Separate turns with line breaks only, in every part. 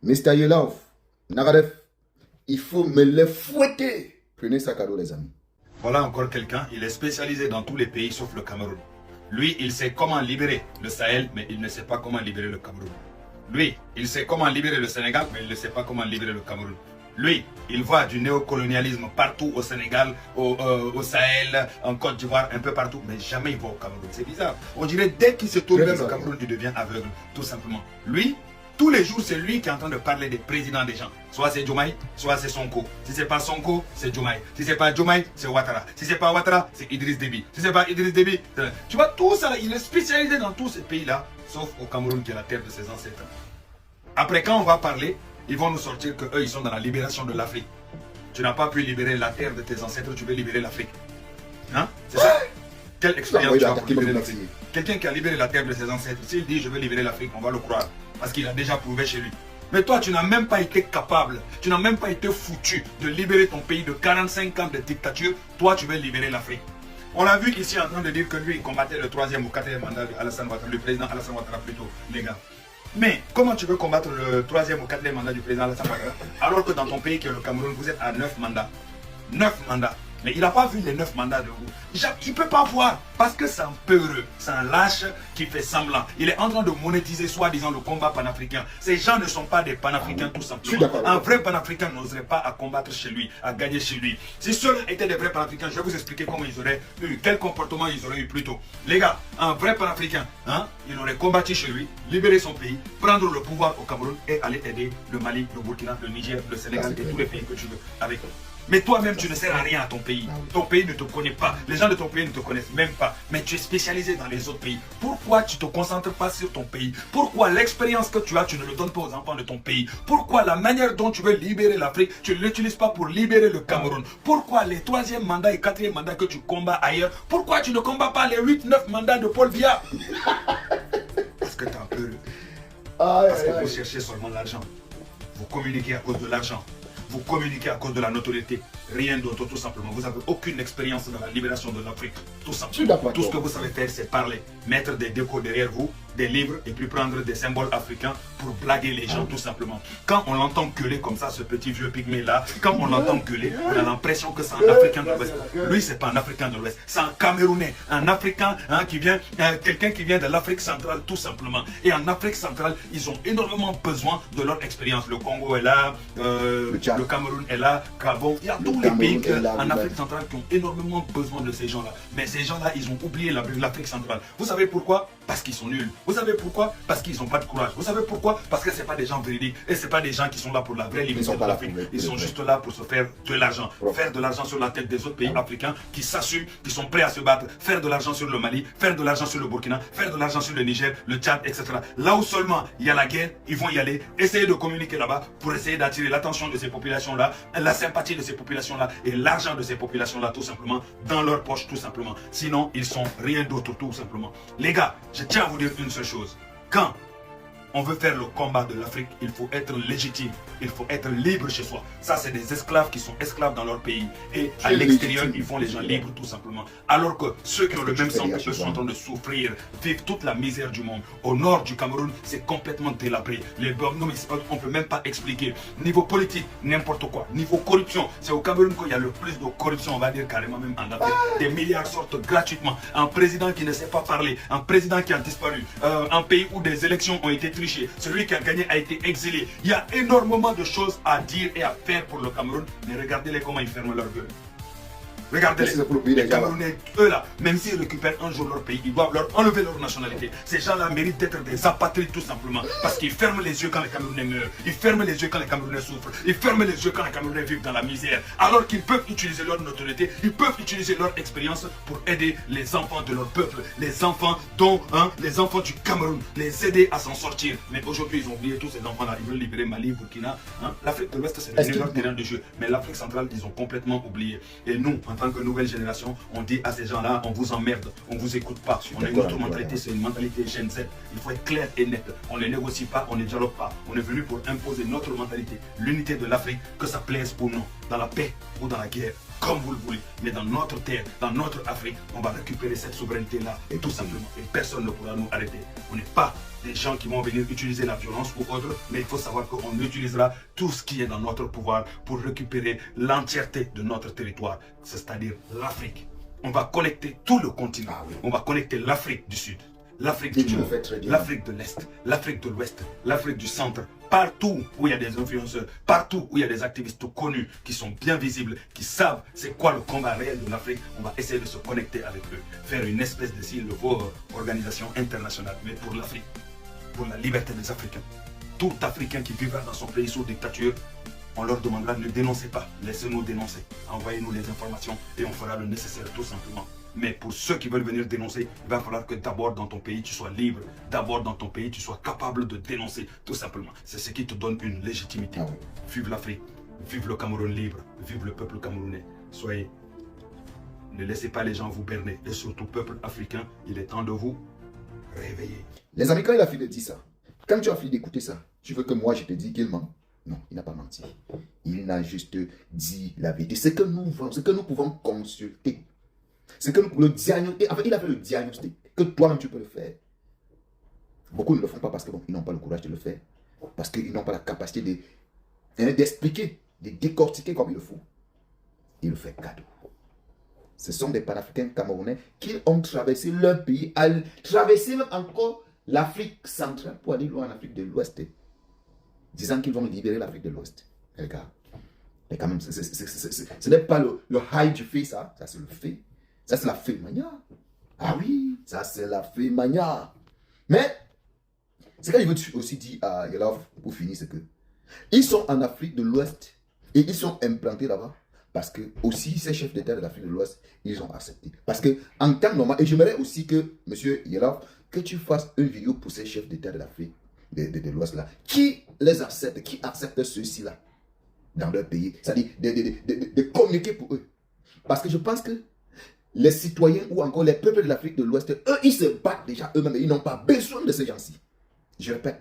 Mr. Yelov, Nagadev, il faut me les fouetter. Prenez ça cadeau, les amis.
Voilà encore quelqu'un, il est spécialisé dans tous les pays sauf le Cameroun. Lui, il sait comment libérer le Sahel, mais il ne sait pas comment libérer le Cameroun. Lui, il sait comment libérer le Sénégal, mais il ne sait pas comment libérer le Cameroun. Lui, il voit du néocolonialisme partout au Sénégal, au Sahel, en Côte d'Ivoire, un peu partout, mais jamais il va au Cameroun. C'est bizarre. On dirait dès qu'il se tourne vers le Cameroun, il devient aveugle, tout simplement. Lui, tous les jours, c'est lui qui est en train de parler des présidents des gens. Soit c'est Diomaye, soit c'est Sonko. Si c'est pas Sonko, c'est Diomaye. Si c'est pas Diomaye, c'est Ouattara. Si c'est pas Ouattara, c'est Idriss Déby. Si c'est pas Idriss Déby, tu vois, tout ça, il est spécialisé dans tous ces pays-là, sauf au Cameroun qui est la terre de ses ancêtres. Après, quand on va parler, ils vont nous sortir qu'eux, ils sont dans la libération de l'Afrique. Tu n'as pas pu libérer la terre de tes ancêtres, tu veux libérer l'Afrique. Hein? C'est ça? Quelle expérience tu as pour libérer l'Afrique? Quelqu'un qui a libéré la terre de ses ancêtres, s'il dit je veux libérer l'Afrique, on va le croire. Parce qu'il a déjà prouvé chez lui. Mais toi, tu n'as même pas été capable, tu n'as même pas été foutu de libérer ton pays de 45 ans de dictature. Toi, tu veux libérer l'Afrique. On l'a vu ici en train de dire que lui, il combattait le 3e ou 4e mandat d'Alassane Ouattara, le président Alassane Ouattara plutôt, les gars. Mais comment tu veux combattre le 3e ou 4e mandat du président Alassane Ouattara alors que dans ton pays qui est le Cameroun, vous êtes à 9 mandats. 9 mandats. Mais il n'a pas vu les 9 mandats de vous. Il ne peut pas voir parce que c'est un peureux, c'est un lâche qui fait semblant. Il est en train de monétiser soi-disant le combat panafricain. Ces gens ne sont pas des panafricains tout simplement. Un vrai panafricain n'oserait pas à combattre chez lui, à gagner chez lui. Si ceux-là étaient des vrais panafricains, je vais vous expliquer comment ils auraient eu, quel comportement ils auraient eu plus tôt. Les gars, un vrai panafricain, hein, il aurait combattu chez lui, libéré son pays, prendre le pouvoir au Cameroun et aller aider le Mali, le Burkina, le Niger, le Sénégal et tous les pays que tu veux avec eux. Mais toi-même, tu ne sers à rien à ton pays. Ton pays ne te connaît pas. Les gens de ton pays ne te connaissent même pas. Mais tu es spécialisé dans les autres pays. Pourquoi tu ne te concentres pas sur ton pays? Pourquoi l'expérience que tu as, tu ne le donnes pas aux enfants de ton pays? Pourquoi la manière dont tu veux libérer l'Afrique, tu ne l'utilises pas pour libérer le Cameroun? Pourquoi les 3e mandats et 4e mandats que tu combats ailleurs, pourquoi tu ne combats pas les 8-9 mandats de Paul Biya? Parce que tu as peur. Parce que vous cherchez seulement l'argent. Vous communiquez à cause de l'argent. Vous communiquez à cause de la notoriété, rien d'autre tout simplement. Vous n'avez aucune expérience dans la libération de l'Afrique, tout simplement. Tout ce que vous savez faire, c'est parler, mettre des décos derrière vous, des livres et puis prendre des symboles africains pour blaguer les gens tout simplement. Quand on l'entend gueuler comme ça, ce petit vieux pygmée là, quand on l'entend gueuler, on a l'impression que c'est un Africain de l'Ouest. Lui, c'est pas un Africain de l'Ouest, c'est un Camerounais, un Africain hein, qui vient, quelqu'un qui vient de l'Afrique centrale tout simplement. Et en Afrique centrale, ils ont énormément besoin de leur expérience. Le Congo est là, le Cameroun est là, Gabon, il y a tous les pays en Afrique centrale qui ont énormément besoin de ces gens-là. Mais ces gens-là, ils ont oublié l'Afrique centrale. Vous savez pourquoi? Parce qu'ils sont nuls. Vous savez pourquoi? Parce qu'ils n'ont pas de courage. Vous savez pourquoi? Parce que ce n'est pas des gens véridiques. Et ce n'est pas des gens qui sont là pour la vraie liberté de l'Afrique. Ils sont juste là pour se faire de l'argent. Faire de l'argent sur la tête des autres pays africains qui s'assument, qui sont prêts à se battre. Faire de l'argent sur le Mali, faire de l'argent sur le Burkina, faire de l'argent sur le Niger, le Tchad, etc. Là où seulement il y a la guerre, ils vont y aller, essayer de communiquer là-bas pour essayer d'attirer l'attention de ces populations-là, la sympathie de ces populations-là et l'argent de ces populations-là tout simplement dans leur poche tout simplement. Sinon, ils sont rien d'autre tout simplement. Les gars, je tiens à vous dire une seule chose. Quand on veut faire le combat de l'Afrique, il faut être légitime, il faut être libre chez soi. Ça, c'est des esclaves qui sont esclaves dans leur pays. Et à l'extérieur, ils font les gens libres tout simplement. Alors que ceux qui ont le même sang que eux sont en train de souffrir, vivent toute la misère du monde. Au nord du Cameroun, c'est complètement délabré. On ne peut même pas expliquer. Niveau politique, n'importe quoi. Niveau corruption, c'est au Cameroun qu'il y a le plus de corruption, on va dire carrément même en Afrique. Des milliards sortent gratuitement. Un président qui ne sait pas parler, un président qui a disparu, un pays où des élections ont été celui qui a gagné a été exilé. Il y a énormément de choses à dire et à faire pour le Cameroun, mais regardez-les comment ils ferment leur gueule. Regardez-les, les Camerounais, eux là, même s'ils récupèrent un jour leur pays, ils doivent leur enlever leur nationalité. Ces gens-là méritent d'être des apatrides tout simplement. Parce qu'ils ferment les yeux quand les Camerounais meurent. Ils ferment les yeux quand les Camerounais souffrent. Ils ferment les yeux quand les Camerounais vivent dans la misère. Alors qu'ils peuvent utiliser leur notoriété, ils peuvent utiliser leur expérience pour aider les enfants de leur peuple. Les enfants dont, les enfants du Cameroun, les aider à s'en sortir. Mais aujourd'hui, ils ont oublié tous ces enfants-là. Ils veulent libérer Mali, Burkina. L'Afrique de l'Ouest, c'est leur terrain de jeu. Mais l'Afrique centrale, ils ont complètement oublié. Et nous, en tant que nouvelle génération, on dit à ces gens-là, on vous emmerde, on vous écoute pas. On a une autre mentalité, c'est une mentalité Gen Z. Il faut être clair et net. On ne négocie pas, on ne dialogue pas. On est venu pour imposer notre mentalité, l'unité de l'Afrique, que ça plaise ou non, dans la paix ou dans la guerre. comme vous le voulez. Mais dans notre terre, dans notre Afrique, on va récupérer cette souveraineté-là, et tout simplement. Et personne ne pourra nous arrêter. On n'est pas des gens qui vont venir utiliser la violence ou autre, mais il faut savoir qu'on utilisera tout ce qui est dans notre pouvoir pour récupérer l'entièreté de notre territoire, c'est-à-dire l'Afrique. On va connecter tout le continent.
Ah oui.
On va connecter l'Afrique du Sud, l'Afrique du Nord, l'Afrique de l'Est, l'Afrique de l'Ouest, l'Afrique du Centre. Partout où il y a des influenceurs, partout où il y a des activistes connus, qui sont bien visibles, qui savent c'est quoi le combat réel de l'Afrique, on va essayer de se connecter avec eux. Faire une espèce de s'il le faut, organisation internationale, mais pour l'Afrique, pour la liberté des Africains. Tout Africain qui vivra dans son pays sous dictature, on leur demandera ne dénoncez pas, laissez-nous dénoncer. Envoyez-nous les informations et on fera le nécessaire tout simplement. Mais pour ceux qui veulent venir dénoncer, il va falloir que d'abord dans ton pays tu sois libre, d'abord dans ton pays tu sois capable de dénoncer tout simplement. C'est ce qui te donne une légitimité.
Ah oui.
Vive l'Afrique, vive le Cameroun libre, vive le peuple camerounais. Soyez, ne laissez pas les gens vous berner. Et surtout peuple africain, il est temps de vous réveiller.
Les amis, quand il a fini de dire ça, quand tu as fini d'écouter ça, tu veux que moi je te dise qu'il ment? Non, il n'a pas menti. Il n'a juste dit la vérité. Ce que nous pouvons consulter, c'est que le diagnostic, en fait, il a fait le diagnostic, que toi-même tu peux le faire. Beaucoup ne le font pas parce qu'ils n'ont pas le courage de le faire, parce qu'ils n'ont pas la capacité d'expliquer, de décortiquer comme il le faut. Il le fait cadeau. Ce sont des panafricains camerounais qui ont traversé leur pays, traversé même encore l'Afrique centrale pour aller loin en Afrique de l'Ouest, disant qu'ils vont libérer l'Afrique de l'Ouest. Regarde, mais quand même, ce n'est pas le hype du fait, ça c'est le fait. Ça, c'est la fémania. Ah oui, ça, c'est la fémania. Mais, ce que je veux aussi dire à Yelaf pour finir, c'est que ils sont en Afrique de l'Ouest et ils sont implantés là-bas parce que aussi ces chefs d'État de l'Afrique de l'Ouest, ils ont accepté. Parce que en temps normal, et j'aimerais aussi que, monsieur Yelaf, que tu fasses une vidéo pour ces chefs d'État de l'Afrique de l'Ouest là, qui les accepte, qui accepte ceux-ci là dans leur pays, c'est-à-dire de communiquer pour eux. Parce que je pense que les citoyens ou encore les peuples de l'Afrique de l'Ouest, eux, ils se battent déjà eux-mêmes. Ils n'ont pas besoin de ces gens-ci. Je répète,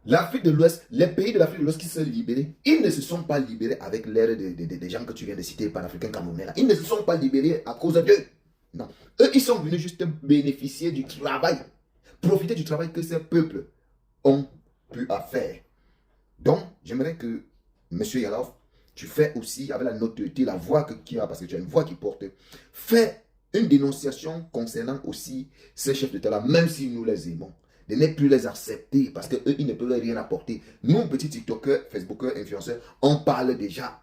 l'Afrique de l'Ouest, les pays de l'Afrique de l'Ouest qui se sont libérés, ils ne se sont pas libérés avec l'aide des gens que tu viens de citer, panafricains camerounais. Ils ne se sont pas libérés à cause d'eux. Non. Eux, ils sont venus juste bénéficier du travail, profiter du travail que ces peuples ont pu faire. Donc, j'aimerais que M. Yalov, tu fais aussi, avec la notoriété, la voix que tu as, parce que tu as une voix qui porte, fais une dénonciation concernant aussi ces chefs d'État-là, même si nous les aimons, de ne plus les accepter, parce qu'eux, ils ne peuvent rien apporter. Nous, petits TikTokers, Facebookers, influenceurs, on parle déjà,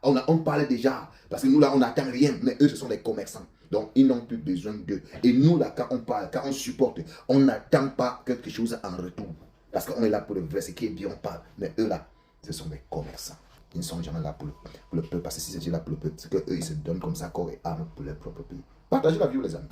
parce que nous, là, on n'attend rien, mais eux, ce sont des commerçants. Donc, ils n'ont plus besoin d'eux. Et nous, là, quand on parle, quand on supporte, on n'attend pas quelque chose en retour. Parce qu'on est là pour le vrai, ce qui est bien, on parle. Mais eux, là, ce sont des commerçants. Ils ne sont jamais là pour le peuple. Parce que si c'était là pour le peuple, c'est qu'eux, ils se donnent comme ça corps et âme pour leur propre pays. Partagez la vidéo, les amis.